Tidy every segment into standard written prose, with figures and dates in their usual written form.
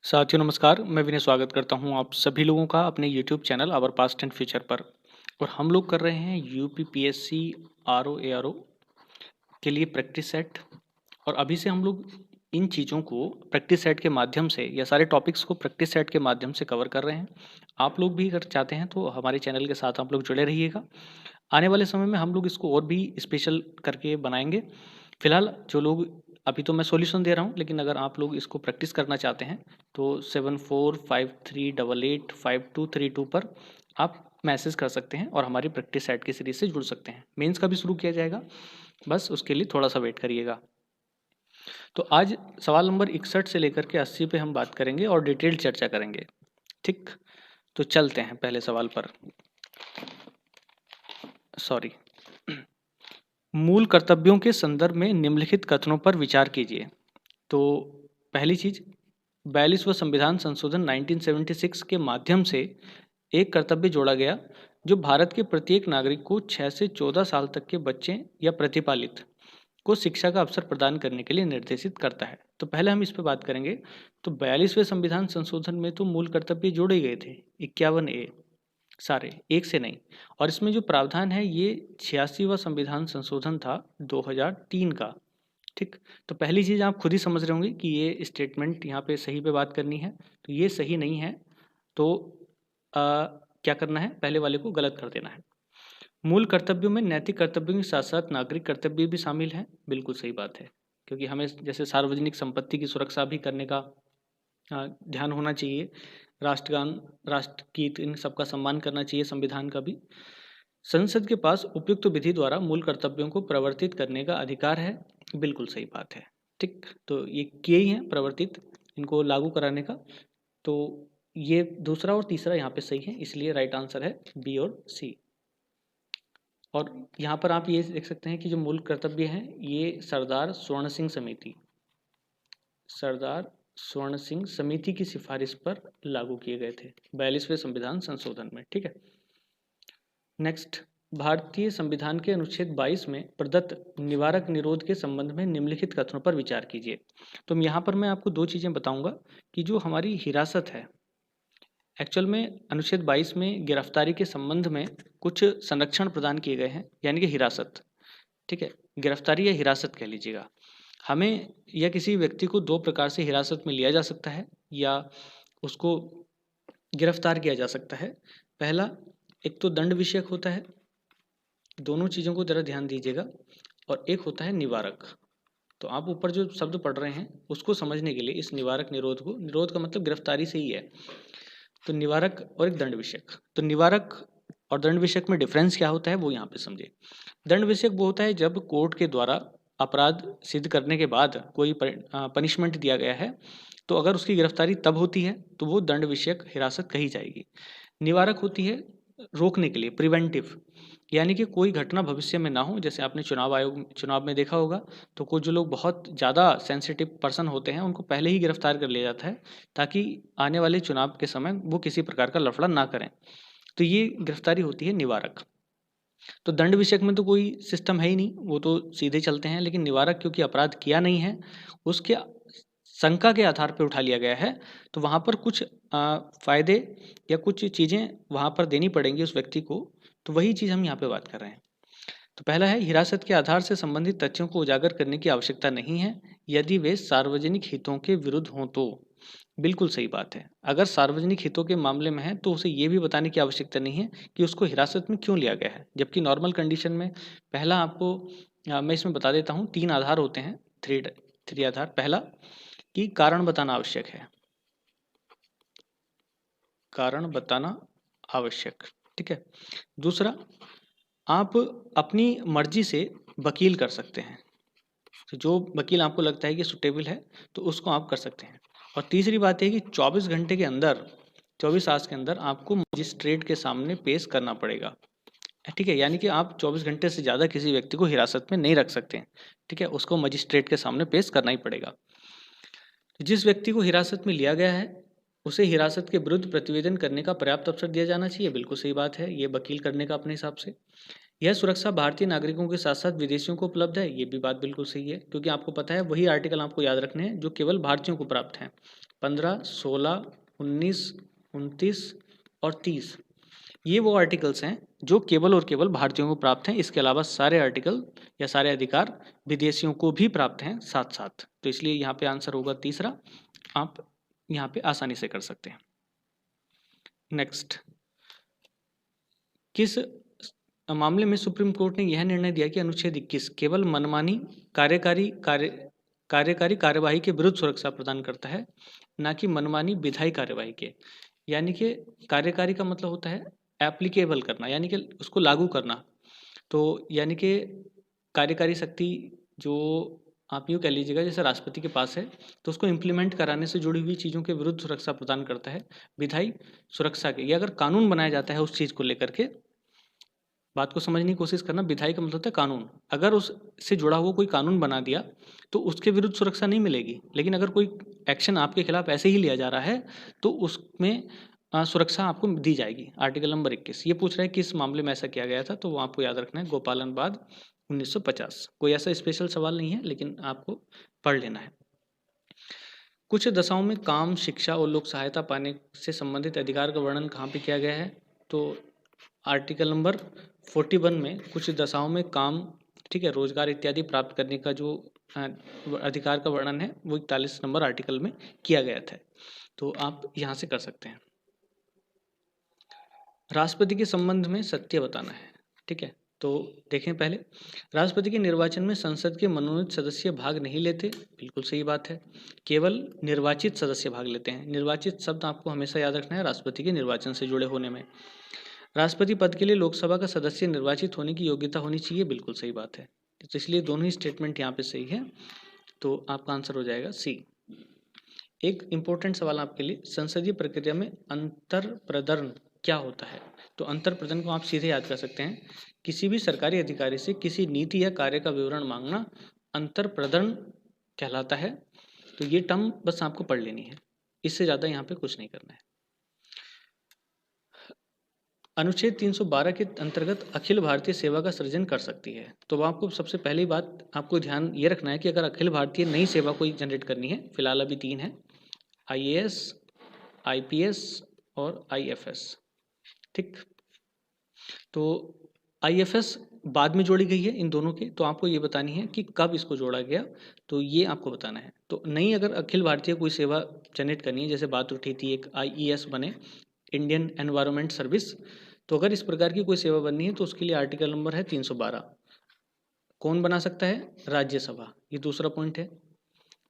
साथियों नमस्कार, मैं विनय स्वागत करता हूं आप सभी लोगों का अपने YouTube channel our past and future पर। और हम लोग कर रहे हैं यूपीपीएससी आरओ एआरओ के लिए प्रैक्टिस सेट। और अभी से हम लोग इन चीज़ों को प्रैक्टिस सेट के माध्यम से या सारे टॉपिक्स को प्रैक्टिस सेट के माध्यम से कवर कर रहे हैं। आप लोग भी अगर चाहते हैं तो हमारे चैनल के साथ आप लोग जुड़े रहिएगा। आने वाले समय में हम लोग इसको और भी स्पेशल करके बनाएंगे। फिलहाल जो लोग अभी तो मैं सॉल्यूशन दे रहा हूँ, लेकिन अगर आप लोग इसको प्रैक्टिस करना चाहते हैं तो 7453885232 पर आप मैसेज कर सकते हैं और हमारी प्रैक्टिस सेट की सीरीज से जुड़ सकते हैं। मेंस का भी शुरू किया जाएगा, बस उसके लिए थोड़ा सा वेट करिएगा। तो आज सवाल नंबर 61 से लेकर के 80 पे हम बात करेंगे और डिटेल्ड चर्चा करेंगे। ठीक, तो चलते हैं पहले सवाल पर। सॉरी। मूल कर्तव्यों के संदर्भ में निम्नलिखित कथनों पर विचार कीजिए। तो पहली चीज, 42वां संविधान संशोधन 1976 के माध्यम से एक कर्तव्य जोड़ा गया जो भारत के प्रत्येक नागरिक को 6 से 14 साल तक के बच्चे या प्रतिपालित को शिक्षा का अवसर प्रदान करने के लिए निर्देशित करता है। तो पहले हम इस पर बात करेंगे। तो 42वें संविधान संशोधन में तो मूल कर्तव्य जोड़े गए थे 51A, सारे एक से नहीं। और इसमें जो प्रावधान है ये 86वां संविधान संशोधन था 2003 का। ठीक, तो पहली चीज़ आप खुद ही समझ रहे होंगे कि ये स्टेटमेंट यहाँ पे सही पे बात करनी है, तो ये सही नहीं है। तो क्या करना है, पहले वाले को गलत कर देना है। मूल कर्तव्यों में नैतिक कर्तव्यों के साथ साथ नागरिक कर्तव्य भी शामिल है, बिल्कुल सही बात है। क्योंकि हमें जैसे सार्वजनिक संपत्ति की सुरक्षा भी करने का ध्यान होना चाहिए। राष्ट्रगान, राष्ट्रगीत, इन सबका सम्मान करना चाहिए, संविधान का भी। संसद के पास उपयुक्त विधि द्वारा मूल कर्तव्यों को प्रवर्तित करने का अधिकार है, बिल्कुल सही बात है। ठीक, तो ये किए ही हैं प्रवर्तित, इनको लागू कराने का। तो ये दूसरा और तीसरा यहाँ पे सही है, इसलिए राइट आंसर है बी और सी। और यहाँ पर आप ये देख सकते हैं कि जो मूल कर्तव्य हैं ये सरदार स्वर्ण सिंह समिति, सरदार स्वर्ण सिंह समिति की सिफारिश पर लागू किए गए थे 42वें संविधान संशोधन में। ठीक है, नेक्स्ट, भारतीय संविधान के अनुच्छेद 22 में प्रदत्त निवारक निरोध के संबंध में निम्नलिखित कथनों पर विचार कीजिए। तो यहाँ पर मैं आपको दो चीज़ें बताऊंगा कि जो हमारी हिरासत है, एक्चुअल में अनुच्छेद 22 में गिरफ्तारी के संबंध में कुछ संरक्षण प्रदान किए गए हैं, यानी कि हिरासत। ठीक है, गिरफ्तारी या हिरासत कह लीजिएगा। हमें या किसी व्यक्ति को दो प्रकार से हिरासत में लिया जा सकता है या उसको गिरफ्तार किया जा सकता है। पहला, एक तो दंड विषयक होता है, दोनों चीज़ों को जरा ध्यान दीजिएगा। और एक होता है निवारक। तो आप ऊपर जो शब्द पढ़ रहे हैं उसको समझने के लिए इस निवारक निरोध को, निरोध का मतलब गिरफ्तारी से ही है। तो निवारक और एक दंड विषयक। तो निवारक और दंड विषयक में डिफरेंस क्या होता है वो यहाँ पे समझे। दंड विषयक वो होता है जब कोर्ट के द्वारा अपराध सिद्ध करने के बाद कोई पनिशमेंट दिया गया है, तो अगर उसकी गिरफ्तारी तब होती है तो वो दंड विषयक हिरासत कही जाएगी। निवारक होती है रोकने के लिए, प्रिवेंटिव, यानी कि कोई घटना भविष्य में ना हो। जैसे आपने चुनाव में देखा होगा, तो कुछ जो लोग बहुत ज़्यादा सेंसिटिव पर्सन होते हैं उनको पहले ही गिरफ्तार कर लिया जाता है ताकि आने वाले चुनाव के समय वो किसी प्रकार का लफड़ा ना करें। तो ये गिरफ्तारी होती है निवारक। तो दंड विषयक में तो कोई सिस्टम है ही नहीं, वो तो सीधे चलते हैं। लेकिन निवारक क्योंकि अपराध किया नहीं है, उसके शंका के आधार पर उठा लिया गया है, तो वहाँ पर कुछ फायदे या कुछ चीज़ें वहाँ पर देनी पड़ेंगी उस व्यक्ति को। तो वही चीज़ हम यहाँ पे बात कर रहे हैं। तो पहला है, हिरासत के आधार से संबंधित तथ्यों को उजागर करने की आवश्यकता नहीं है यदि वे सार्वजनिक हितों के विरुद्ध हों तो। बिल्कुल सही बात है, अगर सार्वजनिक हितों के मामले में है तो उसे ये भी बताने की आवश्यकता नहीं है कि उसको हिरासत में क्यों लिया गया है। जबकि नॉर्मल कंडीशन में पहला आपको मैं इसमें बता देता हूँ, 3 आधार होते हैं, थ्री आधार। पहला कि कारण बताना आवश्यक है, कारण बताना आवश्यक। ठीक है, दूसरा, आप अपनी मर्जी से वकील कर सकते हैं। तो जो वकील आपको लगता है कि सुटेबल है तो उसको आप कर सकते हैं। और तीसरी बात है कि 24 घंटे के अंदर, 24 आवर्स के अंदर आपको मजिस्ट्रेट के सामने पेश करना पड़ेगा। ठीक है, यानी कि आप 24 घंटे से ज़्यादा किसी व्यक्ति को हिरासत में नहीं रख सकते हैं। ठीक है, उसको मजिस्ट्रेट के सामने पेश करना ही पड़ेगा। जिस व्यक्ति को हिरासत में लिया गया है उसे हिरासत के विरुद्ध प्रतिवेदन करने का पर्याप्त अवसर दिया जाना चाहिए, बिल्कुल सही बात है, ये वकील करने का अपने हिसाब से। यह सुरक्षा भारतीय नागरिकों के साथ साथ विदेशियों को उपलब्ध है, ये भी बात बिल्कुल सही है। क्योंकि आपको पता है वही आर्टिकल आपको याद रखने हैं जो केवल भारतीयों को प्राप्त हैं। 15, 16, 19, 29 और 30 ये वो आर्टिकल्स हैं जो केवल और केवल भारतीयों को प्राप्त हैं। इसके अलावा सारे आर्टिकल या सारे अधिकार विदेशियों को भी प्राप्त हैं साथ साथ। तो इसलिए यहाँ पे आंसर होगा तीसरा। आप यहाँ पे आसानी से कर सकते हैं। नेक्स्ट, किस मामले में सुप्रीम कोर्ट ने यह निर्णय दिया कि अनुच्छेद 21 केवल मनमानी कार्यकारी कार्यवाही के विरुद्ध सुरक्षा प्रदान करता है, ना कि मनमानी विधायी कार्यवाही के। यानी कि कार्यकारी का मतलब होता है एप्लीकेबल करना, यानी कि उसको लागू करना। तो यानी कि कार्यकारी शक्ति जो आप यूँ कह लीजिएगा जैसे राष्ट्रपति के पास है, तो उसको इम्प्लीमेंट कराने से जुड़ी हुई चीज़ों के विरुद्ध सुरक्षा प्रदान करता है। विधायी सुरक्षा के, या अगर कानून बनाया जाता है उस चीज़ को लेकर के, बात को समझने की कोशिश करना। विधायी का मतलब होता है कानून। अगर उससे जुड़ा हुआ कोई कानून बना दिया तो उसके विरुद्ध सुरक्षा नहीं मिलेगी, लेकिन अगर कोई एक्शन आपके खिलाफ ऐसे ही लिया जा रहा है तो उसमें सुरक्षा आपको दी जाएगी। आर्टिकल नंबर 21 ये पूछ रहा है किस मामले में ऐसा किया गया था, तो वो आपको याद रखना है, गोपालनबाद 1950। कोई ऐसा स्पेशल सवाल नहीं है, लेकिन आपको पढ़ लेना है। कुछ दशाओं में काम, शिक्षा और लोक सहायता पाने से संबंधित अधिकार का वर्णन कहाँ पे किया गया है? तो आर्टिकल नंबर 41 में कुछ दशाओं में काम, ठीक है, रोजगार इत्यादि प्राप्त करने का जो अधिकार का वर्णन है वो 41 नंबर आर्टिकल में किया गया था। तो आप यहाँ से कर सकते हैं। राष्ट्रपति के संबंध में सत्य बताना है, ठीक है। तो देखें, पहले राष्ट्रपति के निर्वाचन में संसद के मनोनीत सदस्य भाग नहीं लेते, बिल्कुल सही बात है। केवल निर्वाचित सदस्य भाग लेते हैं। निर्वाचित शब्द आपको हमेशा याद रखना है राष्ट्रपति के निर्वाचन से जुड़े होने में। राष्ट्रपति पद के लिए लोकसभा का सदस्य निर्वाचित होने की योग्यता होनी चाहिए, बिल्कुल सही बात है। तो इसलिए दोनों ही स्टेटमेंट यहाँ पे सही है, तो आपका आंसर हो जाएगा सी। एक इम्पोर्टेंट सवाल आपके लिए, संसदीय प्रक्रिया में अंतर्प्रदर्न क्या होता है? तो अंतर्प्रदर्न को आप सीधे याद कर सकते हैं, किसी भी सरकारी अधिकारी से किसी नीति या कार्य का विवरण मांगना अंतर्प्रदर्न कहलाता है। तो ये टर्म बस आपको पढ़ लेनी है, इससे ज़्यादा यहाँ पे कुछ नहीं करना है। अनुच्छेद 312 के अंतर्गत अखिल भारतीय सेवा का सृजन कर सकती है। तो आपको सबसे पहली बात आपको ध्यान ये रखना है कि अगर अखिल भारतीय नई सेवा कोई जनरेट करनी है, फिलहाल अभी 3 है, IAS, IPS और IFS, ठीक। तो IFS बाद में जोड़ी गई है इन दोनों के, तो आपको ये बतानी है कि कब इसको जोड़ा गया, तो ये आपको बताना है। तो नई अगर अखिल भारतीय कोई सेवा जनरेट करनी है, जैसे बात उठी थी एक IES बने, इंडियन एनवायरनमेंट सर्विस, तो अगर इस प्रकार की कोई सेवा बननी है तो उसके लिए आर्टिकल नंबर है 312। कौन बना सकता है? राज्यसभा, ये दूसरा पॉइंट है,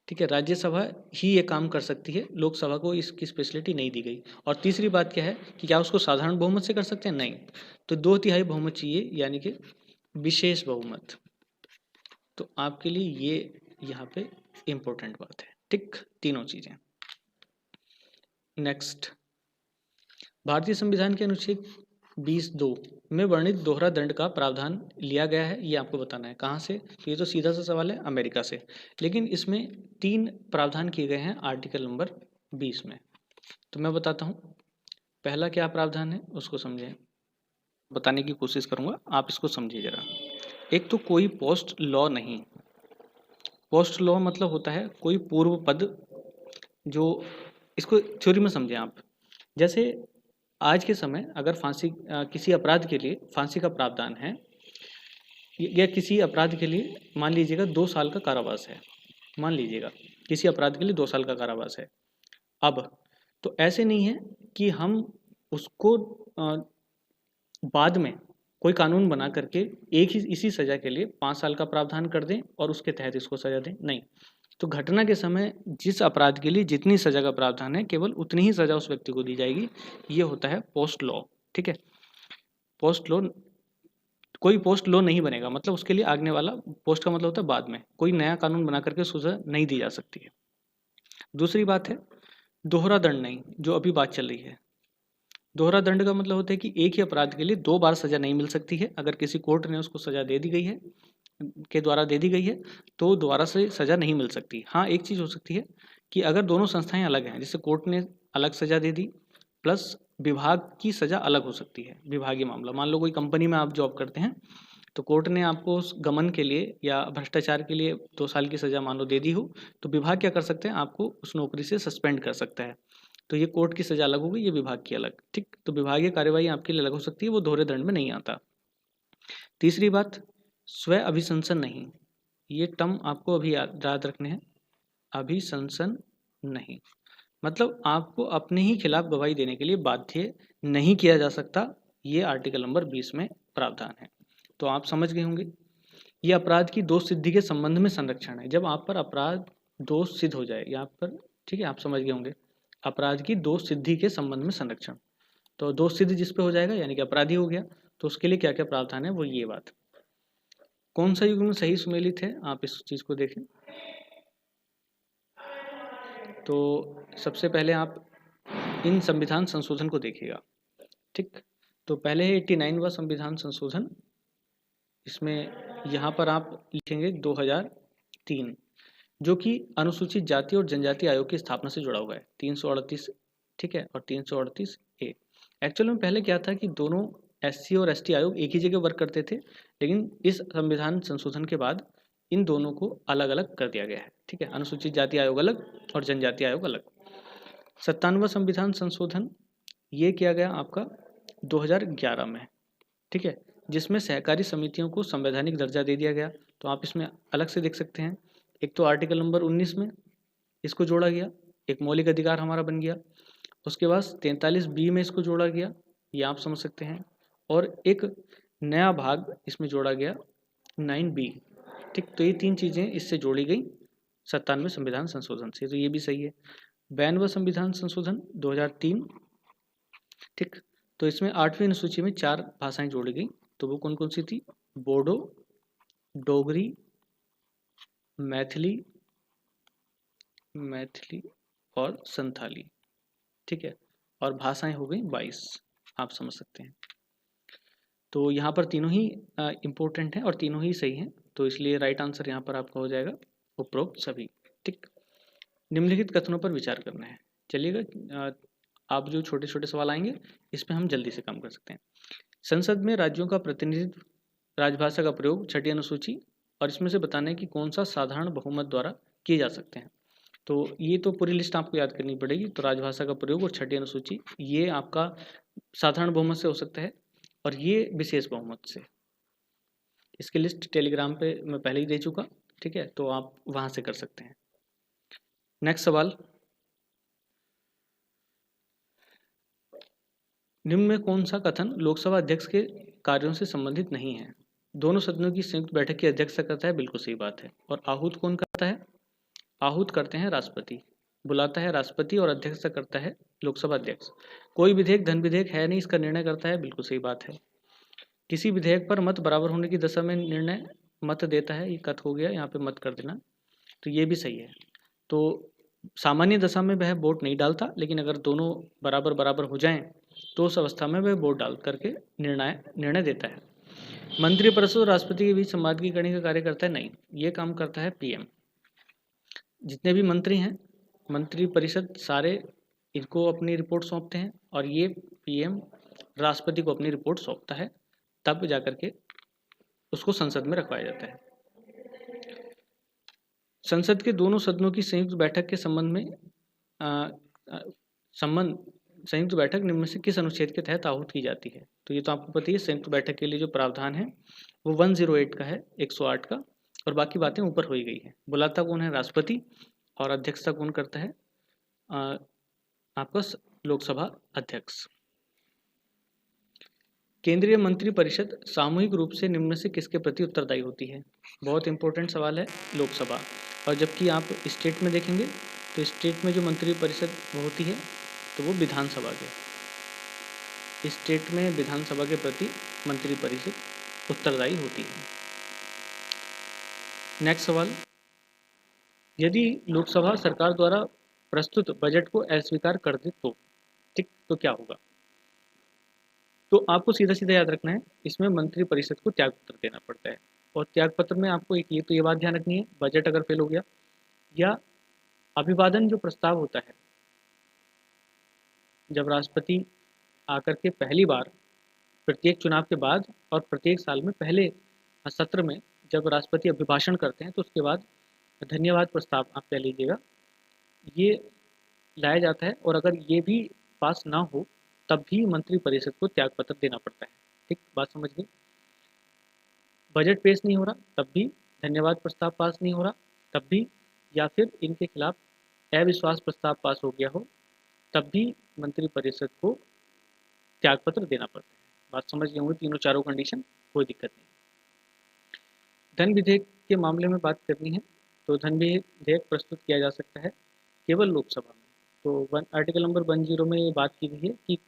ठीक है। राज्यसभा ही ये काम कर सकती है, लोकसभा को इसकी स्पेशलिटी नहीं दी गई। और तीसरी बात क्या है कि क्या उसको साधारण बहुमत से कर सकते हैं? नहीं, तो 2/3 बहुमत चाहिए, यानी कि विशेष बहुमत। तो आपके लिए ये यहाँ पे इम्पोर्टेंट बात है, ठीक, तीनों चीजें। नेक्स्ट, भारतीय संविधान के अनुच्छेद 20(2) में वर्णित दोहरा दंड का प्रावधान लिया गया है, ये आपको बताना है। कहाँ से? तो ये तो सीधा सा सवाल है, अमेरिका से। लेकिन इसमें 3 प्रावधान किए गए हैं आर्टिकल नंबर 20 में, तो मैं बताता हूँ। पहला क्या प्रावधान है उसको समझें, बताने की कोशिश करूँगा, आप इसको समझिए जरा। एक तो कोई पोस्ट लॉ नहीं। पोस्ट लॉ मतलब होता है कोई पूर्व पद, जो, इसको थ्योरी में समझें आप। जैसे आज के समय अगर फांसी, किसी अपराध के लिए फांसी का प्रावधान है, या किसी अपराध के लिए मान लीजिएगा 2 साल का कारावास है, मान लीजिएगा किसी अपराध के लिए 2 साल का कारावास है। अब तो ऐसे नहीं है कि हम उसको बाद में कोई कानून बना करके एक ही इसी सज़ा के लिए 5 साल का प्रावधान कर दें और उसके तहत इसको सज़ा दें, नहीं। तो घटना के समय जिस अपराध के लिए जितनी सज़ा का प्रावधान है, केवल उतनी ही सज़ा उस व्यक्ति को दी जाएगी। ये होता है पोस्ट लॉ, ठीक है। पोस्ट लॉ, कोई पोस्ट लॉ नहीं बनेगा, मतलब उसके लिए आगने वाला, पोस्ट का मतलब होता है बाद में, कोई नया कानून बना करके सज़ा नहीं दी जा सकती है। दूसरी बात है दोहरा दंड नहीं, जो अभी बात चल रही है। दोहरा दंड का मतलब होता है कि एक ही अपराध के लिए 2 बार सज़ा नहीं मिल सकती है। अगर किसी कोर्ट ने उसको सज़ा दे दी गई है, के द्वारा दे दी गई है, तो दोबारा से सज़ा नहीं मिल सकती। हाँ, एक चीज़ हो सकती है कि अगर दोनों संस्थाएं अलग हैं, जैसे कोर्ट ने अलग सज़ा दे दी प्लस विभाग की सज़ा अलग हो सकती है, विभागीय मामला। मान लो कोई कंपनी में आप जॉब करते हैं, तो कोर्ट ने आपको उस गमन के लिए या भ्रष्टाचार के लिए 2 साल की सज़ा मान लो दे दी हो, तो विभाग क्या कर सकते हैं, आपको उस नौकरी से सस्पेंड कर सकता है। तो ये कोर्ट की सज़ा अलग हो गई, ये विभाग की अलग, ठीक। तो विभागीय कार्यवाही आपके लिए अलग हो सकती है, वो दोहरे दंड में नहीं आता। तीसरी बात, स्व अभिशंसन नहीं, ये टर्म आपको अभी याद रखने हैं। अभिशंसन नहीं मतलब आपको अपने ही खिलाफ गवाही देने के लिए बाध्य नहीं किया जा सकता, ये आर्टिकल नंबर 20 में प्रावधान है। तो आप समझ गए होंगे, ये अपराध की दोष सिद्धि के संबंध में संरक्षण है। जब आप पर अपराध दोष सिद्ध हो जाए यहाँ पर, ठीक है, आप समझ गए होंगे, अपराध की दोष सिद्धि के संबंध में संरक्षण। तो दोष सिद्ध जिस पे हो जाएगा यानी कि अपराधी हो गया, तो उसके लिए क्या क्या प्रावधान है वो ये बात। कौन सा युग में सही सुमेलित है, आप इस चीज को देखें। तो सबसे पहले आप इन संविधान संशोधन को देखिएगा, ठीक। तो पहले है 89वां संविधान संशोधन, इसमें यहाँ पर आप लिखेंगे 2003, जो कि अनुसूचित जाति और जनजाति आयोग की स्थापना से जुड़ा हुआ है, 338, ठीक है, और 338 ए। एक्चुअल में पहले क्या था कि दोनों एससी और एसटी आयोग एक ही जगह वर्क करते थे, लेकिन इस संविधान संशोधन के बाद इन दोनों को अलग अलग कर दिया गया है, ठीक है, अनुसूचित जाति आयोग अलग और जनजाति आयोग अलग। 97वां संविधान संशोधन ये किया गया आपका 2011 में, ठीक है, जिसमें सहकारी समितियों को संवैधानिक दर्जा दे दिया गया। तो आप इसमें अलग से देख सकते हैं, एक तो आर्टिकल नंबर 19 में इसको जोड़ा गया, एक मौलिक अधिकार हमारा बन गया। उसके बाद 43B में इसको जोड़ा गया, ये आप समझ सकते हैं, और एक नया भाग इसमें जोड़ा गया 9B, ठीक। तो ये 3 चीज़ें इससे जोड़ी गई 97वें संविधान संशोधन से, तो ये भी सही है। 92वां संविधान संशोधन 2003, ठीक। तो इसमें 8वीं अनुसूची में 4 भाषाएं जोड़ी गई, तो वो कौन कौन सी थी, बोडो, डोगरी, मैथिली और संथाली, ठीक है, और भाषाएं हो गई 22, आप समझ सकते हैं। तो यहाँ पर तीनों ही इम्पोर्टेंट हैं और तीनों ही सही हैं, तो इसलिए राइट आंसर यहाँ पर आपका हो जाएगा उपरोक्त सभी, ठीक। निम्नलिखित कथनों पर विचार करना है, चलिएगा। आप जो छोटे छोटे सवाल आएंगे इसमें हम जल्दी से काम कर सकते हैं। संसद में राज्यों का प्रतिनिधित्व, राजभाषा का प्रयोग, छठी अनुसूची, और इसमें से बताना है कि कौन सा साधारण बहुमत द्वारा किए जा सकते हैं। तो ये तो पूरी लिस्ट आपको याद करनी पड़ेगी। तो राजभाषा का प्रयोग और छठी अनुसूची ये आपका साधारण बहुमत से हो सकता है, और ये विशेष बहुमत से। इसकी लिस्ट टेलीग्राम पे मैं पहले ही दे चुका, ठीक है, तो आप वहाँ से कर सकते हैं। नेक्स्ट सवाल, निम्न में कौन सा कथन लोकसभा अध्यक्ष के कार्यों से संबंधित नहीं है। दोनों सदनों की संयुक्त बैठक की अध्यक्षता करता है, बिल्कुल सही बात है। और आहूत कौन करता है, आहूत करते हैं राष्ट्रपति, बुलाता है राष्ट्रपति और अध्यक्षता करता है लोकसभा अध्यक्ष। कोई विधेयक धन विधेयक है नहीं, इसका निर्णय करता है, बिल्कुल सही बात है। किसी विधेयक पर मत बराबर होने की दशा में निर्णय मत देता है, ये कथ हो गया, यहाँ पे मत कर देना, तो ये भी सही है। तो सामान्य दशा में वह वोट नहीं डालता, लेकिन अगर दोनों बराबर बराबर हो जाएं तो उस अवस्था में वह वोट डाल करके निर्णय देता है। मंत्रिपरिषद और राष्ट्रपति के बीच संवादीकरण का कार्य करता है, नहीं, ये काम करता है पीएम। जितने भी मंत्री हैं, मंत्रिपरिषद सारे इनको अपनी रिपोर्ट सौंपते हैं, और ये पीएम राष्ट्रपति को अपनी रिपोर्ट सौंपता है, तब जाकर के उसको संसद में रखवाया जाता है। संसद के दोनों सदनों की संयुक्त बैठक के संबंध में संयुक्त बैठक निम्न में से किस अनुच्छेद के तहत आहूत की जाती है। तो ये तो आपको पता ही है, संयुक्त बैठक के लिए जो प्रावधान है वो 108 का है, 108 का, और बाकी बातें ऊपर हो ही गई है। बुलाता कौन है, राष्ट्रपति, और अध्यक्षता कौन करता है, आपका लोकसभा अध्यक्ष। केंद्रीय मंत्रिपरिषद सामूहिक रूप से निम्न में से किसके प्रति उत्तरदायी होती है। बहुत इंपॉर्टेंट सवाल है, लोकसभा। और जबकि आप स्टेट में देखेंगे तो स्टेट में जो मंत्रिपरिषद होती है तो वो विधानसभा के, स्टेट में विधानसभा के प्रति मंत्रिपरिषद उत्तरदायी होती है। नेक्स्ट सवाल, यदि लोकसभा सरकार द्वारा प्रस्तुत बजट को अस्वीकार कर दे तो, ठीक, तो क्या होगा। तो आपको सीधा सीधा याद रखना है, इसमें मंत्रिपरिषद को त्याग पत्र देना पड़ता है। और त्याग पत्र में आपको एक ये बात ध्यान रखनी है, बजट अगर फेल हो गया या अभिवादन जो प्रस्ताव होता है, जब राष्ट्रपति आकर के पहली बार प्रत्येक चुनाव के बाद और प्रत्येक साल में पहले सत्र में जब राष्ट्रपति अभिभाषण करते हैं तो उसके बाद धन्यवाद प्रस्ताव आप कह लीजिएगा, ये लाया जाता है। और अगर ये भी पास ना हो तब भी मंत्रिपरिषद को त्यागपत्र देना पड़ता है। ठीक, बात समझ गए। बजट पेश नहीं हो रहा तब भी, धन्यवाद प्रस्ताव पास नहीं हो रहा तब भी, या फिर इनके खिलाफ अविश्वास प्रस्ताव पास हो गया हो तब भी मंत्रिपरिषद को त्यागपत्र देना पड़ता है। बात समझ गए होंगे, तीनों चारों कंडीशन, कोई दिक्कत नहीं। धन विधेयक के मामले में बात करनी है तो धन विधेयक प्रस्तुत किया जा सकता है केवल लोकसभा में। तो आर्टिकल नंबर 10 में ये बात की गई है कि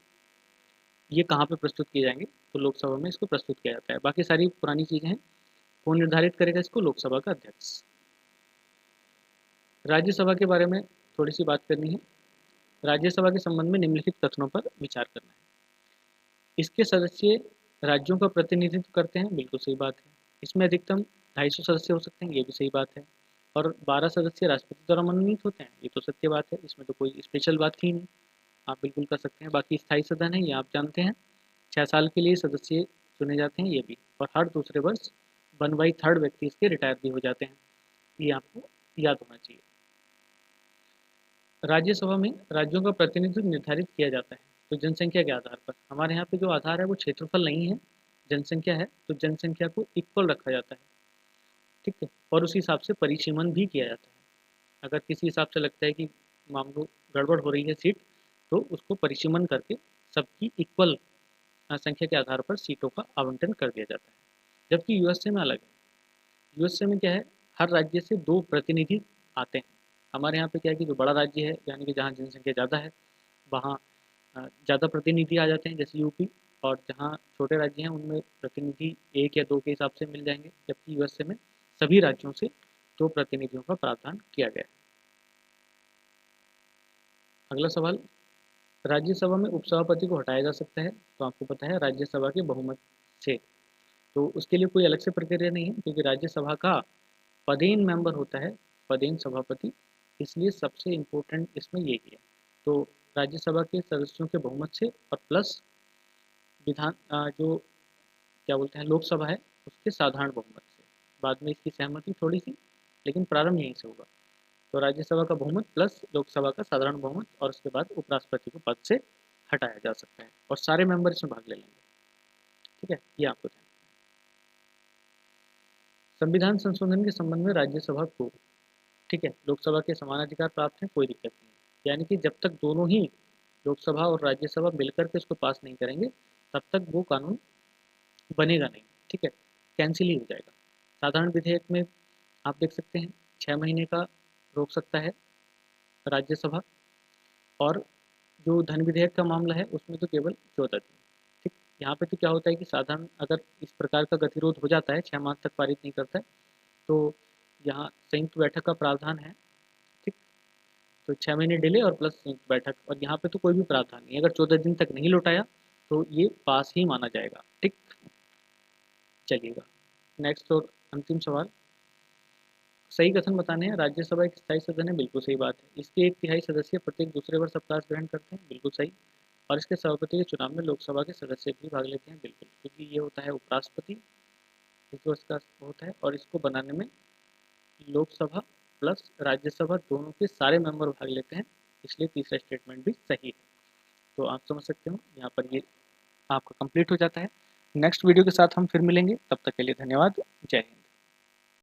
ये कहाँ पे प्रस्तुत किए जाएंगे, तो लोकसभा में इसको प्रस्तुत किया जाता है। बाकी सारी पुरानी चीज़ें हैं। कौन निर्धारित करेगा इसको? लोकसभा का अध्यक्ष। राज्यसभा के बारे में थोड़ी सी बात करनी है। राज्यसभा के संबंध में निम्नलिखित कथनों पर विचार करना है। इसके सदस्य राज्यों का प्रतिनिधित्व करते हैं, बिल्कुल सही बात है। इसमें अधिकतम 250 सदस्य हो सकते हैं, ये भी सही बात है। और 12 सदस्य राष्ट्रपति द्वारा मनोनीत होते हैं, ये तो सत्य बात है, इसमें तो कोई स्पेशल बात थी नहीं, आप बिल्कुल कर सकते हैं। बाकी स्थायी सदन है, ये आप जानते हैं, 6 साल के लिए सदस्य चुने जाते हैं, ये भी। और हर दूसरे वर्ष 1/3 व्यक्ति इसके रिटायर भी हो जाते हैं, ये आपको याद होना चाहिए। राज्यसभा में राज्यों का प्रतिनिधित्व निर्धारित किया जाता है तो जनसंख्या के आधार पर। हमारे यहाँ पे जो आधार है वो क्षेत्रफल नहीं है, जनसंख्या है, तो जनसंख्या को इक्वल रखा जाता है, ठीक है। और उसी हिसाब से परिसीमन भी किया जाता है। अगर किसी हिसाब से लगता है कि मामलो गड़बड़ हो रही है सीट, तो उसको परिसीमन करके सबकी इक्वल संख्या के आधार पर सीटों का आवंटन कर दिया जाता है। जबकि यूएसए में अलग है। यूएसए में क्या है, हर राज्य से 2 प्रतिनिधि आते हैं। हमारे यहाँ पे क्या है कि जो बड़ा राज्य है, यानी कि जहाँ जनसंख्या ज़्यादा है, वहाँ ज़्यादा प्रतिनिधि आ जाते हैं, जैसे यूपी। और जहाँ छोटे राज्य हैं उनमें प्रतिनिधि 1 या 2 के हिसाब से मिल जाएंगे। जबकि यूएसए में सभी राज्यों से 2 प्रतिनिधियों का प्रावधान किया गया है। अगला सवाल, राज्यसभा में उपसभापति को हटाया जा सकता है, तो आपको पता है राज्यसभा के बहुमत से। तो उसके लिए कोई अलग से प्रक्रिया नहीं है, क्योंकि राज्यसभा का पदेन मेंबर होता है, पदेन सभापति, इसलिए सबसे इम्पोर्टेंट इसमें यही है। तो राज्यसभा के सदस्यों के बहुमत से और प्लस विधान जो क्या बोलते हैं लोकसभा है उसके साधारण बहुमत से। बाद में इसकी सहमति थोड़ी सी, लेकिन प्रारंभ यहीं से होगा। तो राज्यसभा का बहुमत प्लस लोकसभा का साधारण बहुमत, और उसके बाद उपराष्ट्रपति को पद से हटाया जा सकता है और सारे मेंबर इसमें भाग ले लेंगे, ठीक है, ये आपको ध्यान। संविधान संशोधन के संबंध में राज्यसभा को, ठीक है, लोकसभा के समान अधिकार प्राप्त हैं, कोई दिक्कत नहीं है। यानी कि जब तक दोनों ही लोकसभा और राज्यसभा मिलकर के उसको पास नहीं करेंगे तब तक वो कानून बनेगा नहीं, ठीक है, कैंसिल ही हो जाएगा। साधारण विधेयक में आप देख सकते हैं 6 महीने का रोक सकता है राज्यसभा, और जो धन विधेयक का मामला है उसमें तो केवल 14 दिन, ठीक। यहाँ पे तो क्या होता है कि साधारण अगर इस प्रकार का गतिरोध हो जाता है, 6 माह तक पारित नहीं करता है, तो यहाँ संयुक्त बैठक का प्रावधान है, ठीक। तो 6 महीने डिले और प्लस संयुक्त बैठक, और यहाँ पे तो कोई भी प्रावधान नहीं है। अगर 14 दिन तक नहीं लौटाया तो ये पास ही माना जाएगा, ठीक। चलिएगा नेक्स्ट और अंतिम सवाल, सही कथन बताने हैं। राज्यसभा एक स्थायी सदन है, बिल्कुल सही बात है। इसके 1/3 सदस्य प्रत्येक दूसरे वर्ष अवकाश ग्रहण करते हैं, बिल्कुल सही। और इसके सभापति के चुनाव में लोकसभा के सदस्य भी भाग लेते हैं, बिल्कुल, क्योंकि ये होता है उपराष्ट्रपति, 1 वर्ष का होता है। और इसको बनाने में लोकसभा प्लस राज्यसभा दोनों के सारे मेंबर भाग लेते हैं, इसलिए तीसरा स्टेटमेंट भी सही है। तो आप समझ सकते हो, यहाँ पर ये आपका कंप्लीट हो जाता है। नेक्स्ट वीडियो के साथ हम फिर मिलेंगे, तब तक के लिए धन्यवाद, जय हिंद।